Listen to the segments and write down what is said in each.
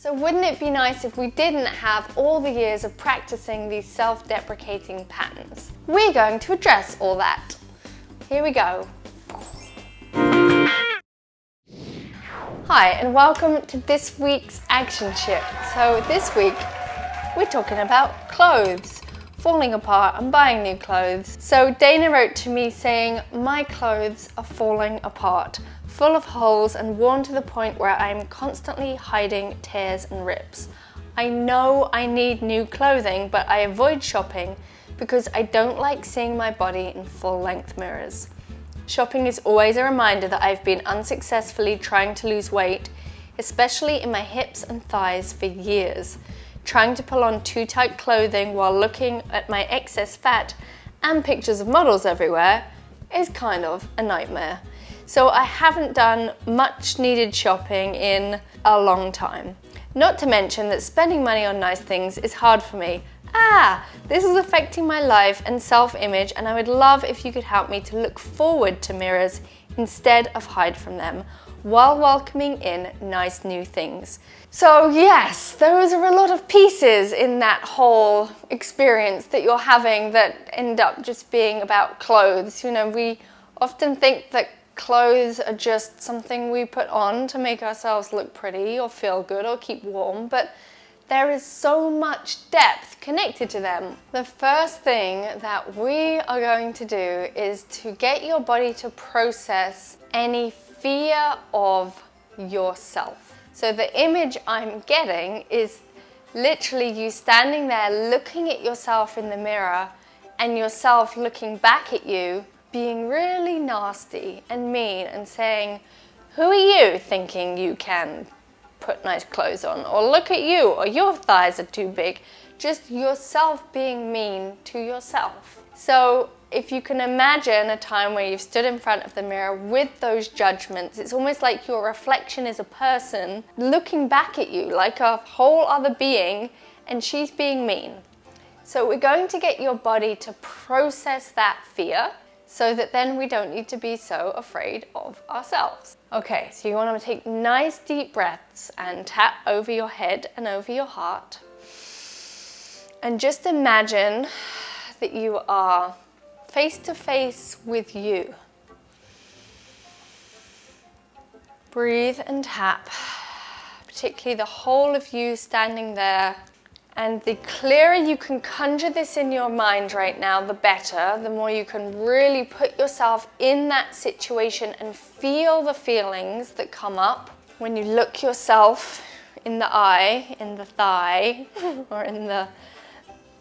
So wouldn't it be nice if we didn't have all the years of practicing these self-deprecating patterns? We're going to address all that. Here we go. Hi, and welcome to this week's action shift. So this week, we're talking about clothes, falling apart and buying new clothes. So Dana wrote to me saying, my clothes are falling apart, full of holes and worn to the point where I'm constantly hiding tears and rips. I know I need new clothing, but I avoid shopping because I don't like seeing my body in full-length mirrors. Shopping is always a reminder that I've been unsuccessfully trying to lose weight, especially in my hips and thighs for years. Trying to pull on too tight clothing while looking at my excess fat and pictures of models everywhere is kind of a nightmare. So I haven't done much needed shopping in a long time. Not to mention that spending money on nice things is hard for me. This is affecting my life and self-image, and I would love if you could help me to look forward to mirrors instead of hide from them, while welcoming in nice new things. So yes, those are a lot of pieces in that whole experience that you're having that end up just being about clothes. You know, we often think that clothes are just something we put on to make ourselves look pretty or feel good or keep warm, but there is so much depth connected to them. The first thing that we are going to do is to get your body to process any fear of yourself. So the image I'm getting is literally you standing there looking at yourself in the mirror and yourself looking back at you, being really nasty and mean and saying, who are you thinking you can put nice clothes on? Or look at you, or your thighs are too big. Just yourself being mean to yourself. So if you can imagine a time where you've stood in front of the mirror with those judgments, it's almost like your reflection is a person looking back at you like a whole other being, and she's being mean. So we're going to get your body to process that fear so that then we don't need to be so afraid of ourselves. Okay, so you want to take nice deep breaths and tap over your head and over your heart. And just imagine that you are face to face with you. Breathe and tap, particularly the whole of you standing there. And the clearer you can conjure this in your mind right now, the better. The more you can really put yourself in that situation and feel the feelings that come up when you look yourself in the eye, in the thigh, or in the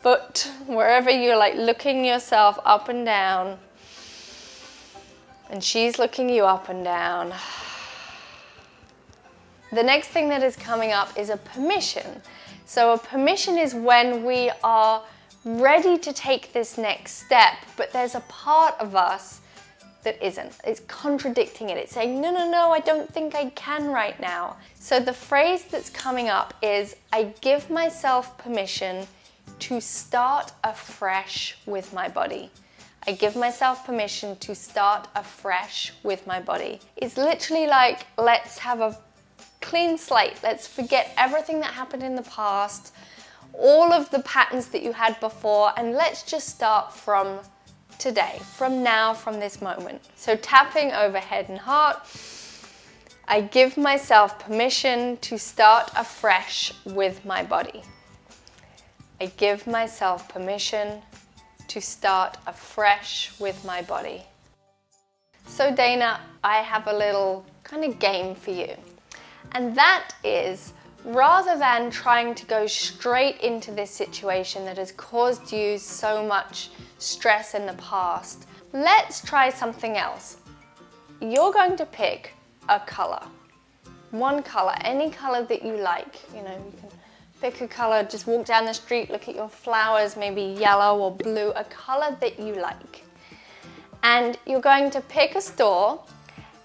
foot, wherever you're like looking yourself up and down. And she's looking you up and down. The next thing that is coming up is a permission. So a permission is when we are ready to take this next step, but there's a part of us that isn't. It's contradicting it. It's saying, no, no, no, I don't think I can right now. So the phrase that's coming up is, I give myself permission to start afresh with my body. I give myself permission to start afresh with my body. It's literally like, let's have a clean slate. Let's forget everything that happened in the past, all of the patterns that you had before, and let's just start from today, from now, from this moment. So tapping over head and heart, I give myself permission to start afresh with my body. I give myself permission to start afresh with my body. So Dana, I have a little kind of game for you. And that is, rather than trying to go straight into this situation that has caused you so much stress in the past, let's try something else. You're going to pick a color. One color, any color that you like. You know, you can pick a color, just walk down the street, look at your flowers, maybe yellow or blue, a color that you like. And you're going to pick a store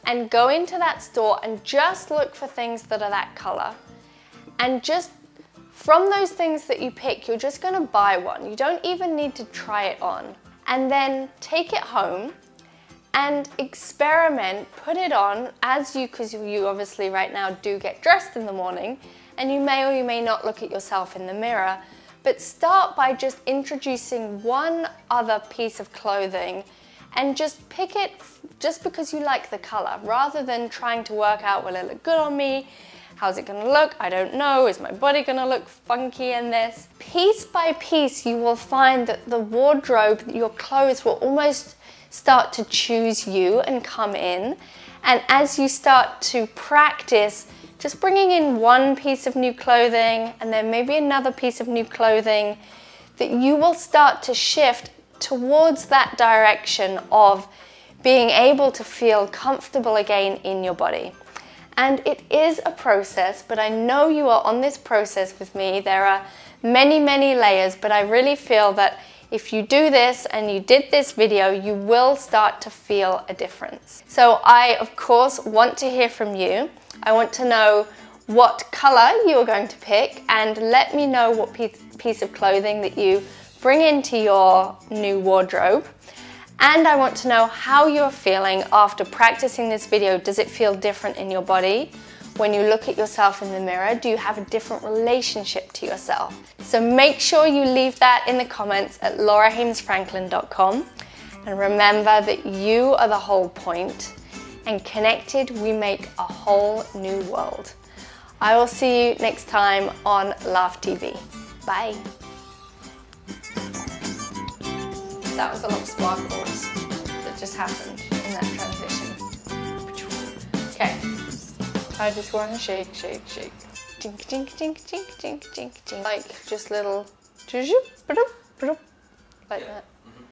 and go into that store and just look for things that are that color. And just from those things that you pick, you're just going to buy one. You don't even need to try it on. And then take it home and experiment, put it on as you, because you obviously right now do get dressed in the morning, and you may or you may not look at yourself in the mirror, but start by just introducing one other piece of clothing and just pick it just because you like the color, rather than trying to work out, will it look good on me? How's it gonna look? I don't know. Is my body gonna look funky in this? Piece by piece, you will find that the wardrobe, your clothes will almost start to choose you and come in. And as you start to practice just bringing in one piece of new clothing and then maybe another piece of new clothing, that you will start to shift towards that direction of being able to feel comfortable again in your body. And it is a process, but I know you are on this process with me. There are many, many layers, but I really feel that if you do this and you did this video, you will start to feel a difference. So I, of course, want to hear from you. I want to know what color you are going to pick, and let me know what piece of clothing that you bring into your new wardrobe. And I want to know how you're feeling after practicing this video. Does it feel different in your body? When you look at yourself in the mirror, do you have a different relationship to yourself? So make sure you leave that in the comments at laurahamesfranklin.com. And remember that you are the whole point, and connected we make a whole new world. I will see you next time on Laugh TV. Bye. That was a lot of sparkles that just happened in that transition. Okay, I just want to shake, shake, shake. Tink, tink, tink, tink, tink, tink, tink. Like just little, like that.